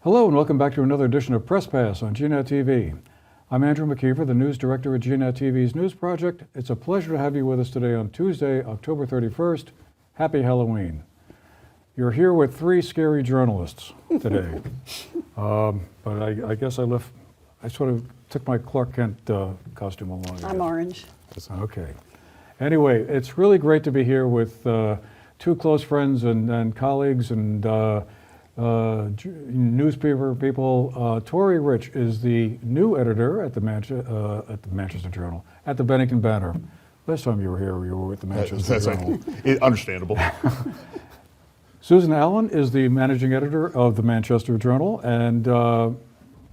Hello and welcome back to another edition of Press Pass on GNAT-TV. I'm Andrew McKeever, the news director at GNAT-TV's News Project. It's a pleasure to have you with us today on Tuesday, October 31st. Happy Halloween. You're here with three scary journalists today. But I guess I sort of took my Clark Kent costume along. I'm orange. Okay. Anyway, it's really great to be here with two close friends and colleagues and newspaper people. Tory Rich is the new editor at the Manchester Journal, at the Bennington Banner. Last time you were here, you were with the Manchester Journal. Understandable. Susan Allen is the managing editor of the Manchester Journal, and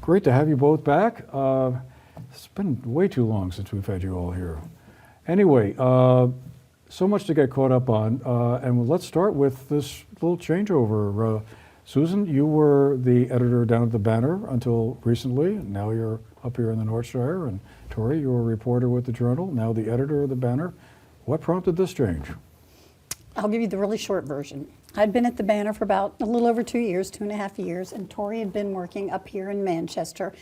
great to have you both back. It's been way too long since we've had you all here. Anyway, so much to get caught up on, and let's start with this little changeover. Susan, you were the editor down at the Banner until recently, and now you're up here in the North Shire. And Tory, you were a reporter with the Journal, now the editor of the Banner. What prompted this change? I'll give you the really short version. I'd been at the Banner for about a little over 2 years, 2.5 years, and Tory had been working up here in Manchester,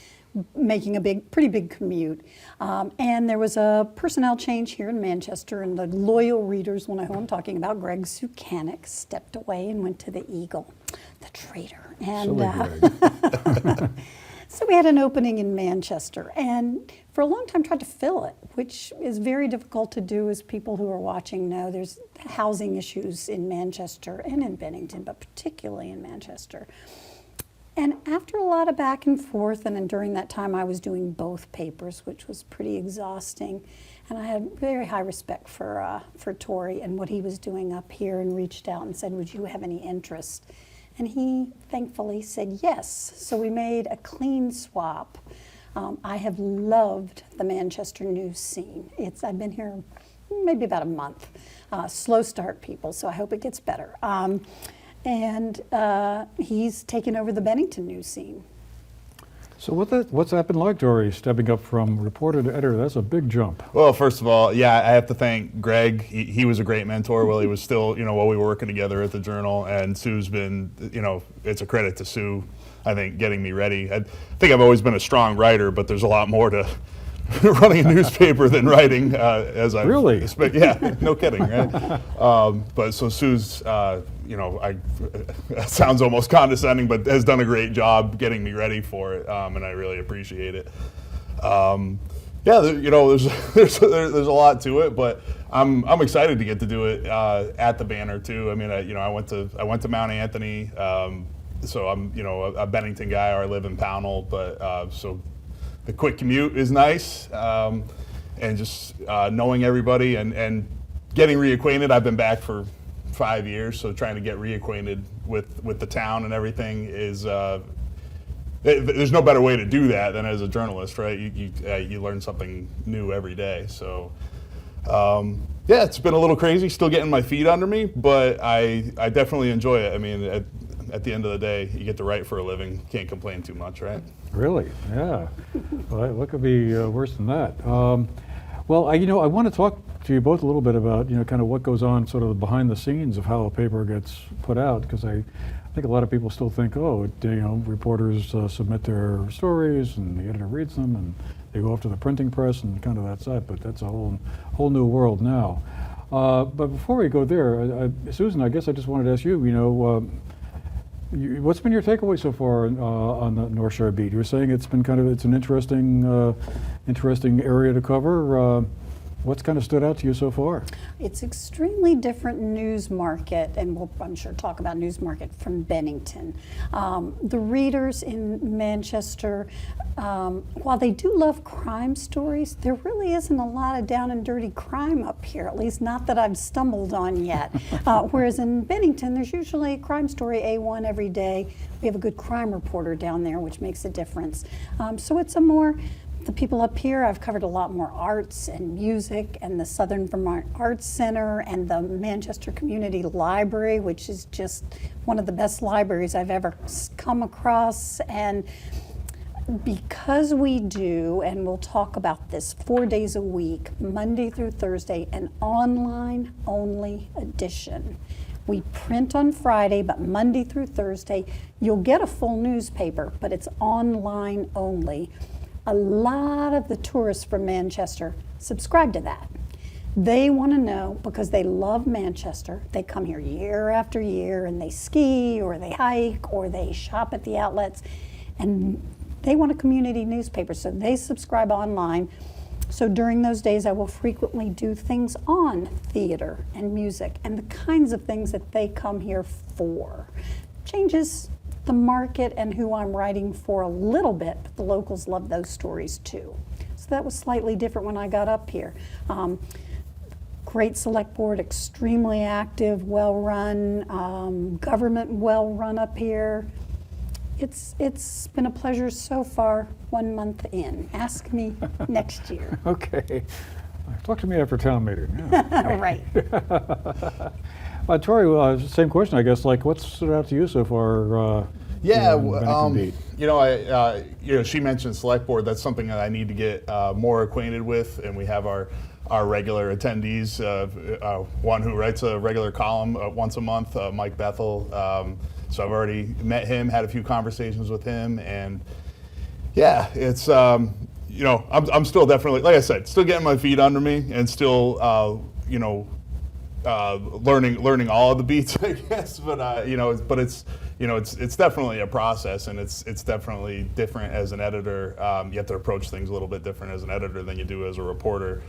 making a pretty big commute. And there was a personnel change here in Manchester, and the loyal readers will know who I'm talking about. Greg Sukanik stepped away and went to the Eagle, the traitor. And so we had an opening in Manchester, and for a long time tried to fill it, which is very difficult to do, as people who are watching know. There's housing issues in Manchester and in Bennington, but particularly in Manchester. And after a lot of back and forth, and during that time I was doing both papers, which was pretty exhausting. And I had very high respect for Tory and what he was doing up here, and reached out and said, would you have any interest? And he thankfully said yes. So we made a clean swap. I have loved the Manchester news scene. I've been here maybe about a month. Slow start, people, so I hope it gets better. And he's taken over the Bennington news scene. So what's that been like, Tory, stepping up from reporter to editor? That's a big jump. Well, first of all, yeah, I have to thank Greg. He was a great mentor while he was still, while we were working together at the Journal. And Sue's been, it's a credit to Sue, I think, getting me ready. I think I've always been a strong writer, but there's a lot more to running a newspaper than writing, as I really, yeah, no kidding, right? But so Sue's, it sounds almost condescending, but has done a great job getting me ready for it, and I really appreciate it. Yeah, there's a lot to it, but I'm excited to get to do it at the Banner too. I mean, I went to Mount Anthony, so I'm a Bennington guy. Or I live in Pownell, but so. The quick commute is nice, and just knowing everybody and getting reacquainted. I've been back for 5 years, so trying to get reacquainted with the town and everything is, there's no better way to do that than as a journalist, right? You learn something new every day. So yeah, it's been a little crazy, still getting my feet under me, but I definitely enjoy it. I mean, at the end of the day, you get to write for a living. Can't complain too much, right? Really? Yeah. Well, what could be worse than that? Well, I want to talk to you both a little bit about, kind of what goes on sort of behind the scenes of how a paper gets put out, because I think a lot of people still think, reporters submit their stories and the editor reads them and they go off to the printing press and kind of that's it. But that's a whole new world now. But before we go there, Susan, I guess I just wanted to ask you, what's been your takeaway so far on the North Shire beat? You were saying it's been it's an interesting area to cover. What's kind of stood out to you so far? It's extremely different news market, and we'll, I'm sure, talk about news market from Bennington. The readers in Manchester, while they do love crime stories, there really isn't a lot of down and dirty crime up here, at least not that I've stumbled on yet. Whereas in Bennington, there's usually a crime story A1 every day. We have a good crime reporter down there, which makes a difference. So it's the people up here, I've covered a lot more arts and music, and the Southern Vermont Arts Center and the Manchester Community Library, which is just one of the best libraries I've ever come across. And because we do, and we'll talk about this, 4 days a week, Monday through Thursday, an online only edition, We print on Friday, but Monday through Thursday, you'll get a full newspaper, but it's online only. A lot of the tourists from Manchester subscribe to that. They want to know, because they love Manchester. They come here year after year and they ski or they hike or they shop at the outlets, and they want a community newspaper, so they subscribe online. So during those days, I will frequently do things on theater and music and the kinds of things that they come here for. Changes the market and who I'm writing for a little bit, but the locals love those stories too. So that was slightly different when I got up here. Great select board, extremely active, well-run, government well-run up here. It's been a pleasure so far, 1 month in. Ask me next year. Okay. Talk to me after town meeting. Yeah. Right. Tory, same question, I guess. Like, what's stood out to you so far? Yeah, Bennington Beat? she mentioned select board. That's something that I need to get more acquainted with, and we have our regular attendees. One who writes a regular column once a month, Mike Bethel. So I've already met him, had a few conversations with him, and yeah, it's I'm still definitely, like I said, still getting my feet under me, and still learning all of the beats, I guess. But it's definitely a process, and it's definitely different as an editor. You have to approach things a little bit different as an editor than you do as a reporter.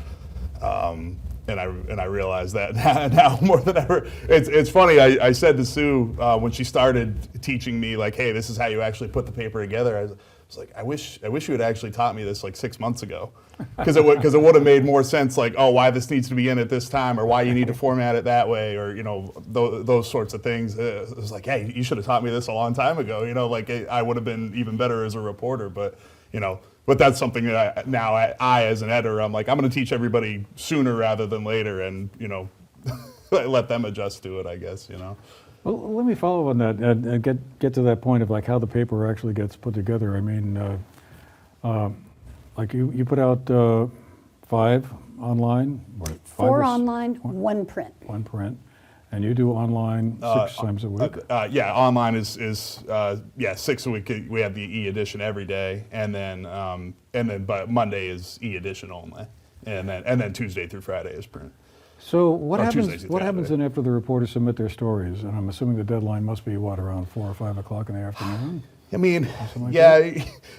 And I realize that now more than ever. It's funny. I said to Sue when she started teaching me, like, hey, this is how you actually put the paper together. I was like, I wish you had actually taught me this like 6 months ago, because it would have made more sense. Like, oh, why this needs to be in at this time, or why you need to format it that way, or those sorts of things. It was like, hey, you should have taught me this a long time ago. Like I would have been even better as a reporter, but. But that's something that I as an editor, I'm like, I'm going to teach everybody sooner rather than later, and let them adjust to it, I guess. Well, let me follow on that and get to that point of like how the paper actually gets put together. I mean, like you put out 5 online, what, 5 4 online, 1 print. 1 print, and you do online 6 times a week. Yeah, online is 6 a week. We have the e-edition every day, and then but Monday is e-edition only, and then Tuesday through Friday is print. So what happens? Tuesdays and What happens Saturdays. then after the reporters submit their stories? And I'm assuming the deadline must be around 4 or 5 o'clock in the afternoon. I mean, like yeah,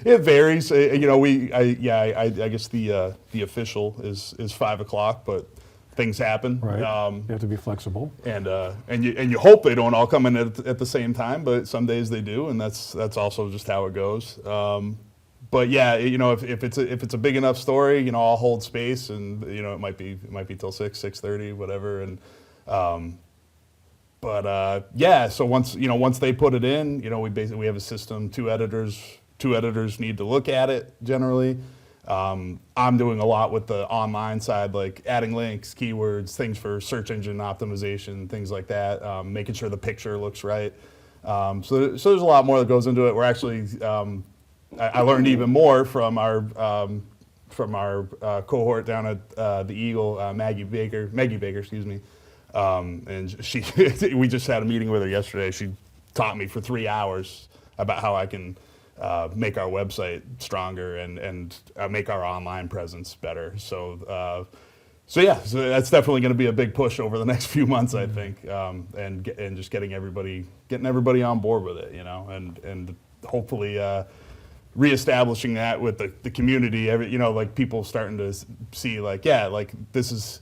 it varies. I guess the official is 5 o'clock, but things happen. Right. You have to be flexible. And you hope they don't all come in at the same time, but some days they do, and that's also just how it goes. But yeah, if it's a big enough story, I'll hold space, and it might be till 6:30, whatever. And so once they put it in, we have a system. Two editors need to look at it generally. I'm doing a lot with the online side, like adding links, keywords, things for search engine optimization, things like that, making sure the picture looks right. So there's a lot more that goes into it. We're actually, I learned even more from our cohort down at the Eagle, Maggie Baker, excuse me. And we just had a meeting with her yesterday. She taught me for 3 hours about how I can make our website stronger and make our online presence better. So that's definitely going to be a big push over the next few months, I think, and just getting everybody on board with it, and hopefully reestablishing that with the community. Like people starting to see, like, this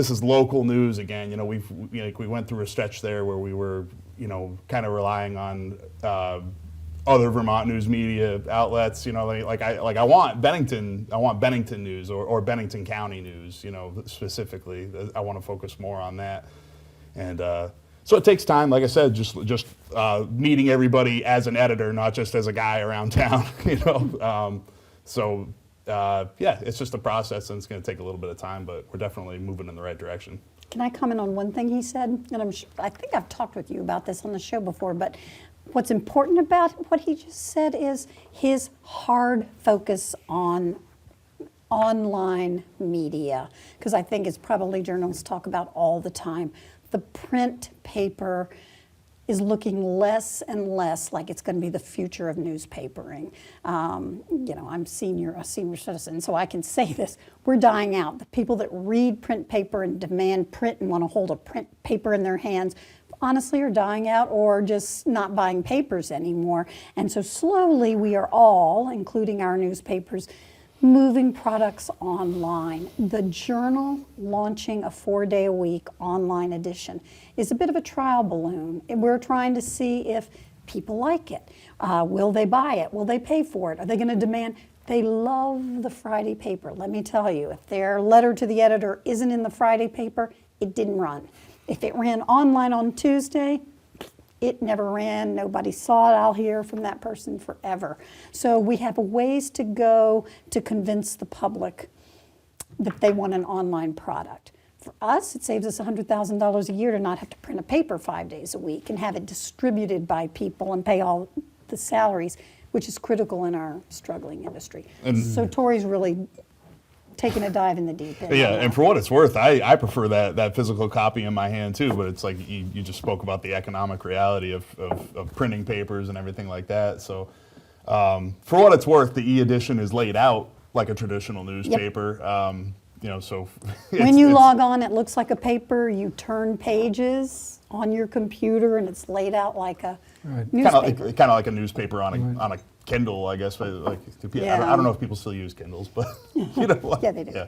is local news again. We went through a stretch there where we were kind of relying on other Vermont news media outlets. I want Bennington news or Bennington County news, specifically. I want to focus more on that. And so it takes time, like I said, just meeting everybody as an editor, not just as a guy around town, it's just a process, and it's going to take a little bit of time, but we're definitely moving in the right direction. Can I comment on one thing he said? And I think I've talked with you about this on the show before, but what's important about what he just said is his hard focus on online media, because I think it's probably journalists talk about all the time. the print paper is looking less and less like it's going to be the future of newspapering. You know, I'm a senior citizen, so I can say this. We're dying out. The people that read print paper and demand print and want to hold a print paper in their hands honestly are dying out or just not buying papers anymore. And so slowly we are all, including our newspapers, moving products online. The Journal launching a 4-day-a-week online edition is a bit of a trial balloon. We're trying to see if people like it. Will they buy it? Will they pay for it? Are they going to demand? They love the Friday paper. Let me tell you, if their letter to the editor isn't in the Friday paper, it didn't run. If it ran online on Tuesday, it never ran, nobody saw it. I'll hear from that person forever. So we have ways to go to convince the public that they want an online product. For us, it saves us $100,000 a year to not have to print a paper 5 days a week and have it distributed by people and pay all the salaries, which is critical in our struggling industry. So Tory's really taking a dive in the deep end. Yeah, and for what it's worth, I prefer that physical copy in my hand too, but it's like you just spoke about the economic reality of printing papers and everything like that. So for what it's worth, the e-edition is laid out like a traditional newspaper. You know, so when you log on, it looks like a paper. You turn pages on your computer and it's laid out like a newspaper. Kind of like a newspaper on a Kindle, I guess. But like, I don't know if people still use Kindles, but you know, like, yeah, they do. Yeah.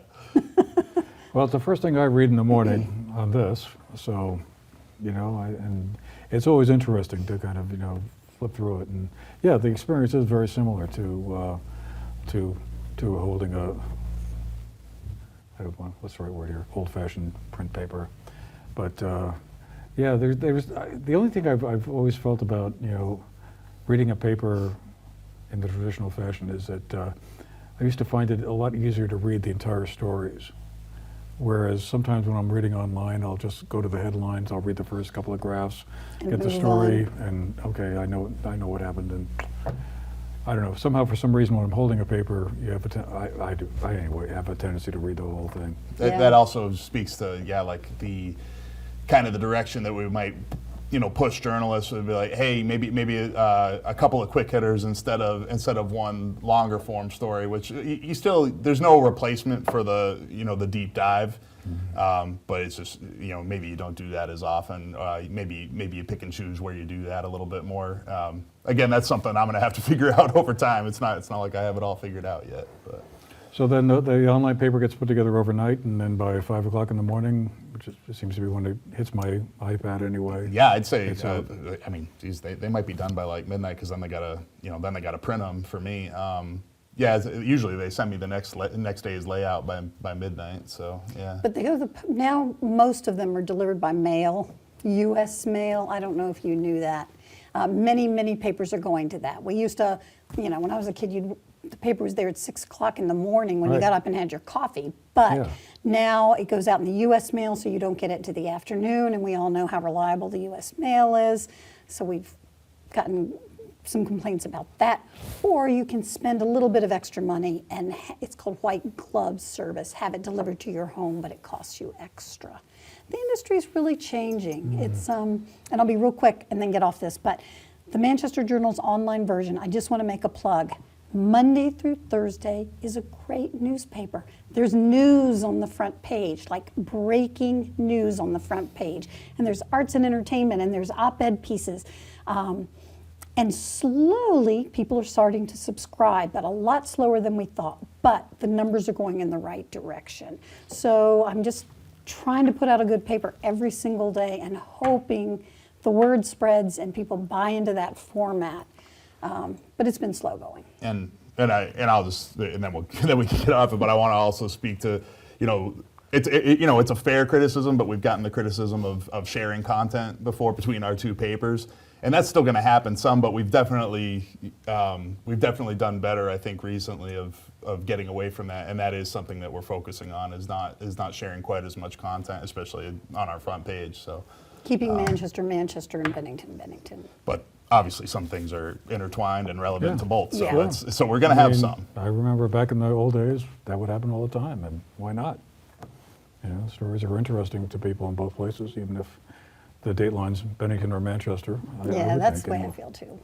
Well, it's the first thing I read in the morning on this, so, you know, and it's always interesting to kind of, you know, flip through it. And yeah, the experience is very similar to holding a, I don't know, what's the right word here, old-fashioned print paper. But yeah, there's the only thing I've always felt about, you know, reading a paper in the traditional fashion is that I used to find it a lot easier to read the entire stories. Whereas sometimes when I'm reading online, I'll just go to the headlines, I'll read the first couple of graphs, And get the move story, and okay, I know what happened. And I don't know, somehow for some reason when I'm holding a paper, you have I anyway have a tendency to read the whole thing. That also speaks to, like the kind of the direction that we might, you know, push journalists would be like, hey, maybe a couple of quick hitters instead of one longer form story, which you still, there's no replacement for the, you know, the deep dive. But it's just, you know, maybe you don't do that as often. Maybe you pick and choose where you do that a little bit more. Again, that's something I'm going to have to figure out over time. It's not like I have it all figured out yet. But. So then the online paper gets put together overnight, and then by 5 o'clock in the morning, which seems to be when it hits my iPad anyway. Yeah, I'd say. I mean, geez, they might be done by like midnight because then they gotta print them for me. Usually they send me the next day's layout by midnight. So yeah. But they go now. Most of them are delivered by mail, U.S. mail. I don't know if you knew that. Many papers are going to that. We used to, you know, when I was a kid, the paper was there at 6 o'clock in the morning when you got up and had your coffee. But now it goes out in the U.S. mail, so you don't get it to the afternoon, and we all know how reliable the U.S. mail is. So we've gotten some complaints about that. Or you can spend a little bit of extra money, and it's called white glove service. Have it delivered to your home, but it costs you extra. The industry is really changing. It's and I'll be real quick and then get off this. But the Manchester Journal's online version, I just want to make a plug. Monday through Thursday is a great newspaper. There's news on the front page, like breaking news on the front page. And there's arts and entertainment, and there's op-ed pieces. And slowly, people are starting to subscribe, but a lot slower than we thought. But the numbers are going in the right direction. So I'm just trying to put out a good paper every single day and hoping the word spreads and people buy into that format. But it's been slow going. And I'll just, and then we can get off it. But I want to also speak to, you know, it's a fair criticism, but we've gotten the criticism of sharing content before between our two papers, and that's still going to happen some. But we've definitely done better, I think, recently of getting away from that, and that is something that we're focusing on is not sharing quite as much content, especially on our front page. So keeping Manchester, and Bennington. But obviously, some things are intertwined and relevant to both. So Yeah. so we're going to have some. I remember back in the old days, that would happen all the time, and why not? You know, stories are interesting to people in both places, even if the date lines, Bennington or Manchester. I Yeah, would that's think, the way I anyway. feel too.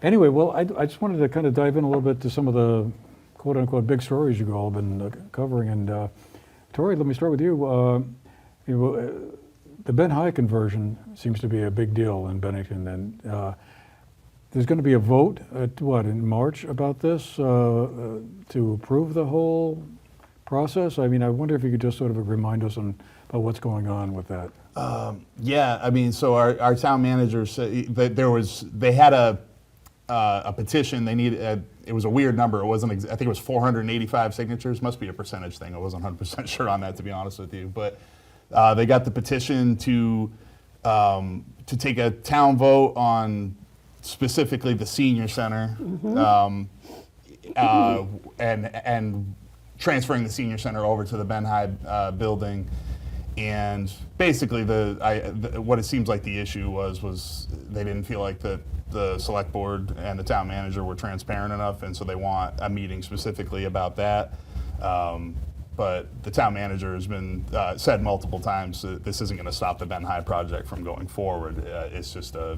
Anyway, well, I just wanted to kind of dive in a little bit to some of the quote-unquote big stories you've all been covering. And Tory, let me start with you. The Ben High conversion seems to be a big deal in Bennington, and there's going to be a vote in March about this to approve the whole process. I mean, I wonder if you could just sort of remind us about what's going on with that. Yeah, I mean, so our town manager said that they had a petition. They needed, it was a weird number. It wasn't, I think it was 485 signatures. Must be a percentage thing. I wasn't 100% sure on that, to be honest with you. But they got the petition to take a town vote on specifically the senior center, and transferring the senior center over to the Ben High building. And basically, what it seems like the issue was they didn't feel like the select board and the town manager were transparent enough, and so they want a meeting specifically about that. But the town manager has been said multiple times that this isn't going to stop the Ben High project from going forward. It's just a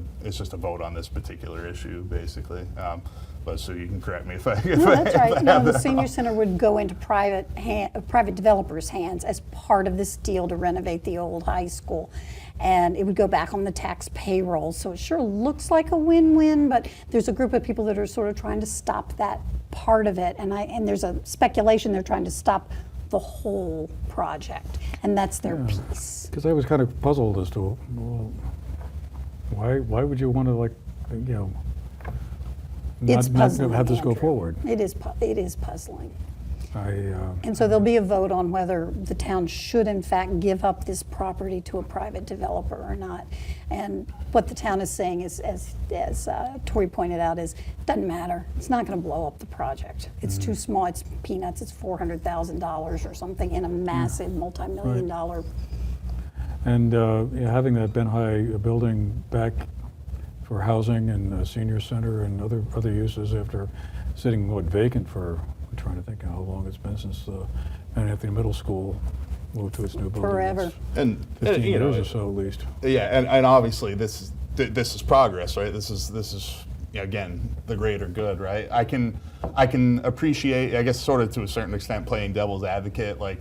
vote on this particular issue, basically. But so you can correct me if I. No, that's right. No, the senior center would go into private developers' hands as part of this deal to renovate the old high school. And it would go back on the tax payroll. So it sure looks like a win-win, but there's a group of people that are sort of trying to stop that part of it. And there's a speculation they're trying to stop the whole project. And that's their piece. Because I was kind of puzzled as to, well, why would you want to, like, you know, It's not puzzling, have this go Andrew. forward? It is puzzling. I, And so there'll be a vote on whether the town should in fact give up this property to a private developer or not. And what the town is saying is, as Tory pointed out, is doesn't matter. It's not going to blow up the project. It's too small. It's peanuts. It's $400,000 or something in a massive multi-million-dollar. And having that Ben High building back for housing and a senior center and other uses after sitting vacant for, I'm trying to think how long it's been since Ben Anthony Middle School moved to its new building. Forever. It's And 15 you know, years or so at least. Yeah, and obviously this is progress, right? This is again the greater good, right? I can appreciate, I guess, sort of to a certain extent, playing devil's advocate, like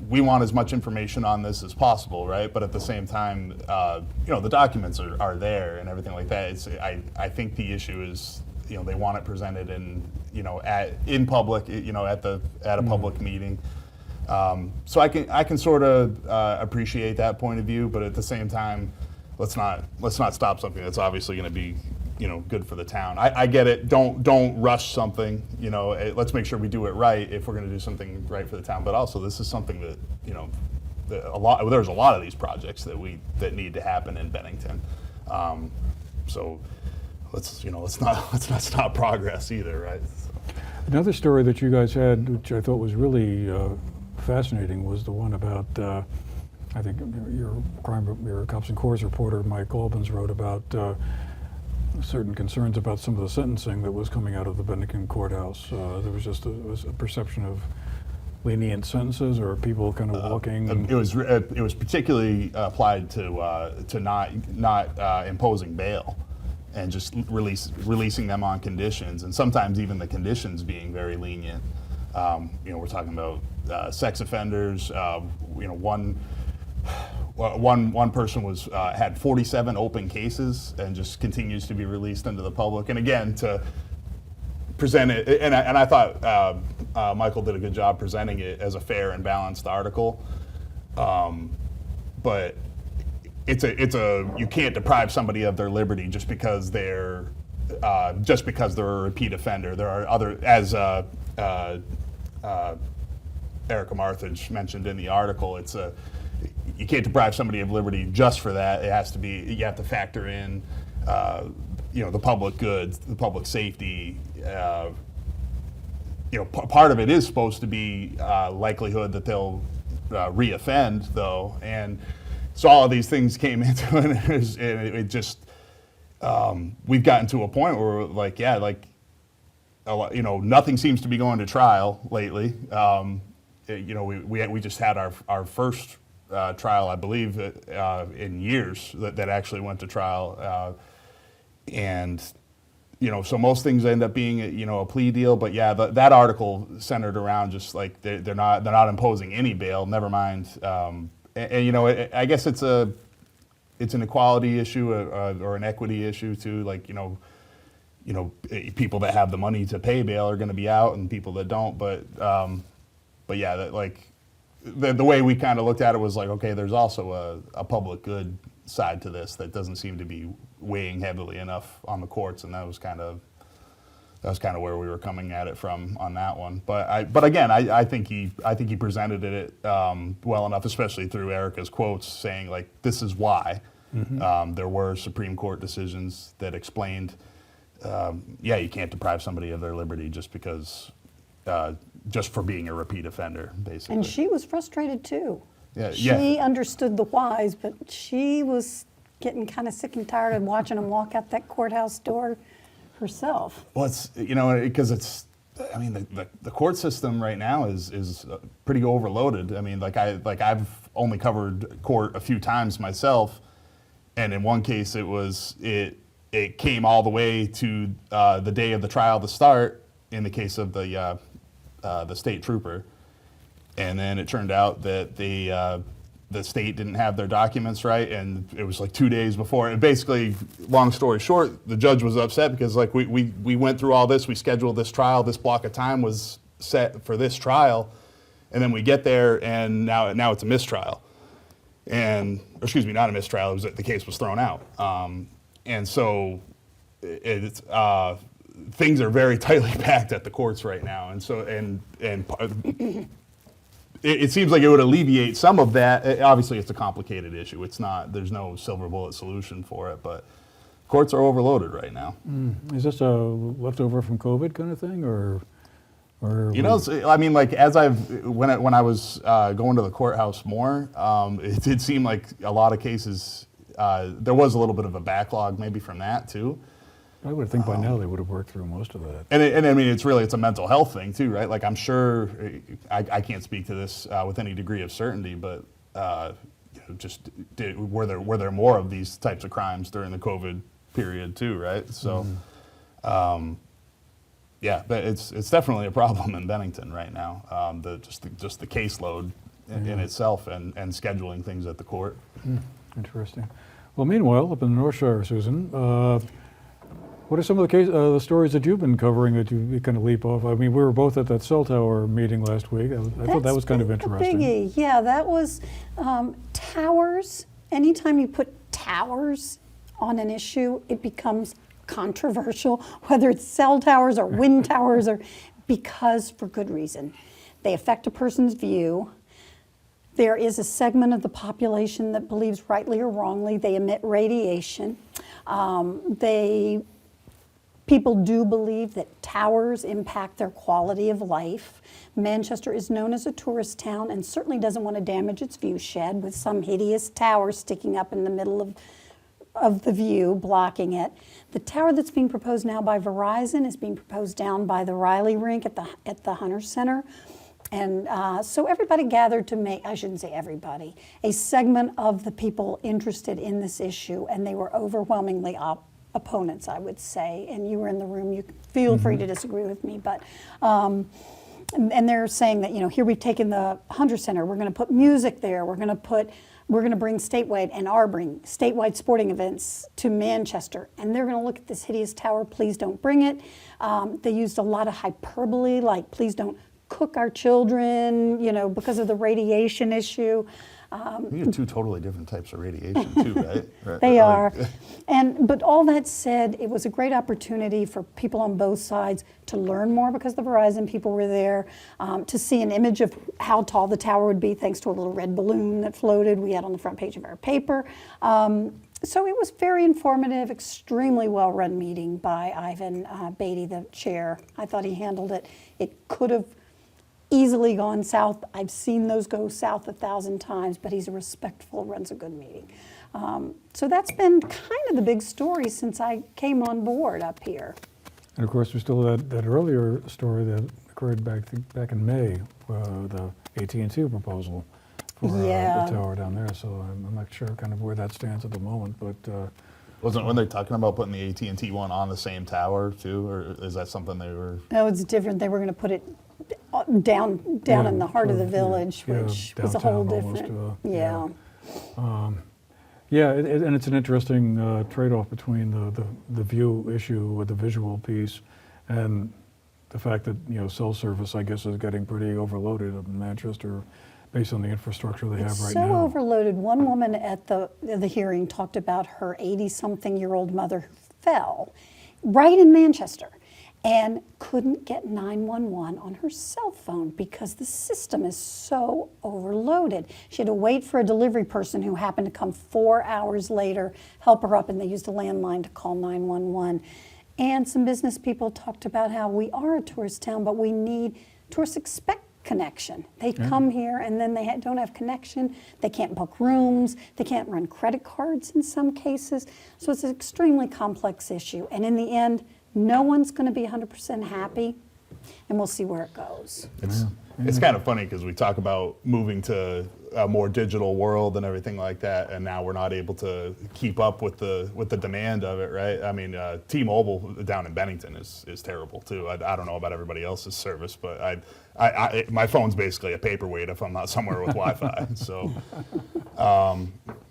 we want as much information on this as possible, right? But at the same time, the documents are there and everything like that. I think the issue is, they want it presented in public, at a public meeting. So I can sort of appreciate that point of view, but at the same time, let's not stop something that's obviously going to be good for the town. I get it. Don't rush something. Let's make sure we do it right if we're going to do something right for the town. But also, this is something that there's a lot of these projects that need to happen in Bennington. So let's not stop progress either, right? So. Another story that you guys had, which I thought was really fascinating, was the one about, I think your Cops and Corps reporter, Mike Albans, wrote about certain concerns about some of the sentencing that was coming out of the Bennington courthouse. There was just a perception of lenient sentences, or people kind of walking. It was particularly applied to not imposing bail, and just releasing them on conditions, and sometimes even the conditions being very lenient. We're talking about sex offenders. One person had 47 open cases and just continues to be released into the public. And again, to present it, and I thought Michael did a good job presenting it as a fair and balanced article. But you can't deprive somebody of their liberty just because they're a repeat offender. There are other, as Erica Marthage mentioned in the article, you can't deprive somebody of liberty just for that. It has to be, you have to factor in, the public goods, the public safety. Part of it is supposed to be likelihood that they'll re-offend, though, and so all of these things came into it, and it just we've gotten to a point where nothing seems to be going to trial lately. We just had our first trial, I believe, in years that actually went to trial. And, so most things end up being, a plea deal. But yeah, that article centered around just like they're not imposing any bail, never mind. I guess it's an equality issue or an equity issue too. Like, people that have the money to pay bail are going to be out, and people that don't. But yeah, the way we kind of looked at it was like, okay, there's also a public good side to this that doesn't seem to be weighing heavily enough on the courts, and that was kind of where we were coming at it from on that one. But again, I think he presented it well enough, especially through Erica's quotes saying like, this is why. There were Supreme Court decisions that explained, you can't deprive somebody of their liberty just because, just for being a repeat offender, basically. And she was frustrated too. Yeah, She understood the whys, but she was getting kind of sick and tired of watching them walk out that courthouse door herself. Well, it's, because the court system right now is pretty overloaded. I mean, I've only covered court a few times myself, and in one case it came all the way to the day of the trial to start in the case of the state trooper. And then it turned out that the state didn't have their documents right, and it was like 2 days before. And basically, long story short, the judge was upset because like we went through all this, we scheduled this trial, this block of time was set for this trial, and then we get there and now it's a mistrial. And, or excuse me, not a mistrial, it was that the case was thrown out. And so it's things are very tightly packed at the courts right now. And so, it seems like it would alleviate some of that. Obviously, it's a complicated issue. It's not, there's no silver bullet solution for it, but courts are overloaded right now. Is this a leftover from COVID kind of thing, or as when I was going to the courthouse more, it did seem like a lot of cases, there was a little bit of a backlog maybe from that too. I would think by now they would have worked through most of that. And it's a mental health thing too, right? Like I'm sure, I can't speak to this with any degree of certainty, but were there more of these types of crimes during the COVID period too, right? So, but it's definitely a problem in Bennington right now. Just the caseload in itself and scheduling things at the court. Interesting. Well, meanwhile, up in the North Shire, Susan, what are some of the stories that you've been covering that you kind of leap off? I mean, we were both at that cell tower meeting last week. I thought that was kind of interesting. Biggie. Yeah, that was towers. Anytime you put towers on an issue, it becomes controversial, whether it's cell towers or wind towers, or because for good reason. They affect a person's view. There is a segment of the population that believes rightly or wrongly they emit radiation. People do believe that towers impact their quality of life. Manchester is known as a tourist town and certainly doesn't want to damage its view shed with some hideous tower sticking up in the middle of the view, blocking it. The tower that's being proposed now by Verizon is being proposed down by the Riley Rink at the Hunter Center. And so everybody gathered to make, I shouldn't say everybody, a segment of the people interested in this issue, and they were overwhelmingly opponents, I would say. And you were in the room, you feel free to disagree with me, but and they're saying that, here we've taken the Hunter Center, we're going to put music there, we're going to bring statewide sporting events to Manchester, and they're going to look at this hideous tower, please don't bring it. They used a lot of hyperbole, like please don't cook our children, because of the radiation issue. You have two totally different types of radiation too, right? They are. But all that said, it was a great opportunity for people on both sides to learn more because the Verizon people were there, to see an image of how tall the tower would be thanks to a little red balloon that floated we had on the front page of our paper. So it was very informative, extremely well-run meeting by Ivan Beatty, the chair. I thought he handled it. It could have easily gone south. I've seen those go south 1,000 times, but he's respectful, runs a good meeting. So that's been kind of the big story since I came on board up here. And of course, there's still that earlier story that occurred back in May, the AT&T proposal for Yeah. the tower down there, so I'm not sure kind of where that stands at the moment, but When they're talking about putting the AT&T one on the same tower too, or is that something they were? No, it's different. They were going to put it down Yeah, in the heart of the yeah, village, yeah, which was a whole downtown almost, different, yeah. yeah. Yeah, and it's an interesting trade-off between the view issue with the visual piece and the fact that, cell service, I guess, is getting pretty overloaded in Manchester based on the infrastructure they have right So now. overloaded. One woman at the hearing talked about her 80-something-year-old mother who fell right in Manchester and couldn't get 911 on her cell phone because the system is so overloaded. She had to wait for a delivery person who happened to come 4 hours later, help her up, and they used a landline to call 911. And some business people talked about how we are a tourist town, but tourists expect connection. They come here and then they don't have connection. They can't book rooms. They can't run credit cards in some cases. So it's an extremely complex issue. And in the end, no one's going to be 100% happy, and we'll see where it goes. It's kind of funny because we talk about moving to a more digital world and everything like that, and now we're not able to keep up with the demand of it, right? I mean, T-Mobile down in Bennington is terrible too. I don't know about everybody else's service, but my phone's basically a paperweight if I'm not somewhere with Wi-Fi. So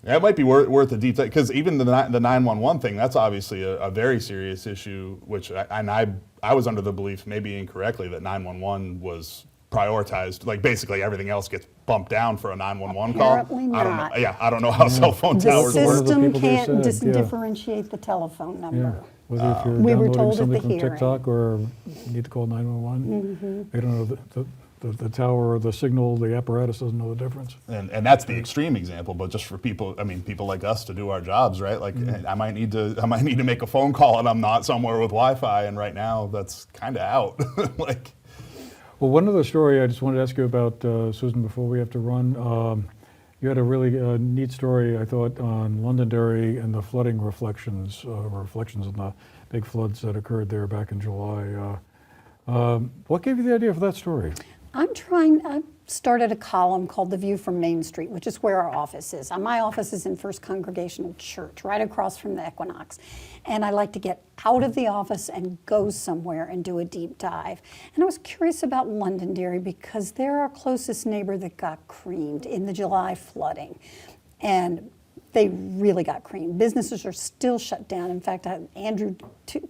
it might be worth a deep dive, because even the 911 thing, that's obviously a very serious issue. Which I was under the belief, maybe incorrectly, that 911 was prioritized, like basically everything else gets bumped down for a 911 call. Apparently I don't not. know. Yeah, I don't know how cell phone The towers work. system people just can't said, yeah. differentiate the telephone number. Yeah, whether if you're We were downloading told at something the from hearing. TikTok or you need to call 911, they don't know the tower or the signal, the apparatus doesn't know the difference. And that's the extreme example, but just for people, I mean, people like us to do our jobs, right? Like, I might need to make a phone call and I'm not somewhere with Wi-Fi, and right now that's kind of out. Like, Well, one other story I just wanted to ask you about, Susan, before we have to run. You had a really neat story, I thought, on Londonderry and the flooding reflections on the big floods that occurred there back in July. What gave you the idea for that story? I started a column called The View from Main Street, which is where our office is. My office is in First Congregational Church, right across from the Equinox. And I like to get out of the office and go somewhere and do a deep dive. And I was curious about Londonderry because they're our closest neighbor that got creamed in the July flooding. And they really got creamed. Businesses are still shut down. In fact, Andrew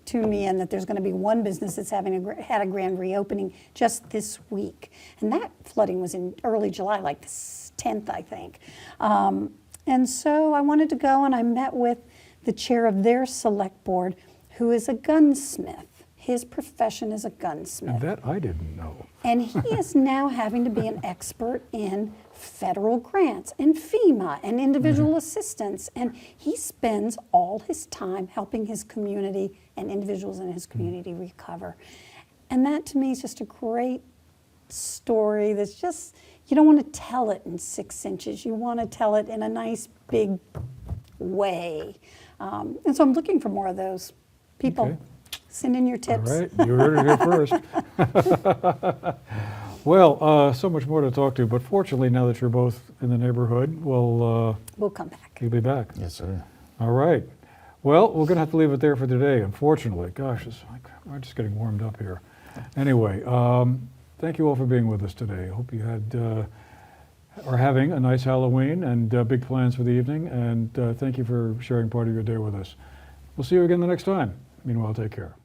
tuned me in that there's going to be one business that's had a grand reopening just this week. And that flooding was in early July, like the 10th, I think. And so I wanted to go, and I met with the chair of their select board, who is a gunsmith. His profession is a gunsmith. And that I didn't know. And he is now having to be an expert in federal grants and FEMA and individual assistance. And he spends all his time helping his community and individuals in his community recover. And that to me is just a great story that's just, you don't want to tell it in 6 inches. You want to tell it in a nice big way. And so I'm looking for more of those. People, Okay. send in your tips. All right, you heard it here first. Well, so much more to talk to, but fortunately, now that you're both in the neighborhood, we'll come back. you'll be back. yes, sir. All right. Well, we're going to have to leave it there for today, unfortunately. Gosh, we're just getting warmed up here. Anyway, thank you all for being with us today. I hope you are having a nice Halloween and big plans for the evening, and thank you for sharing part of your day with us. We'll see you again the next time. Meanwhile, take care.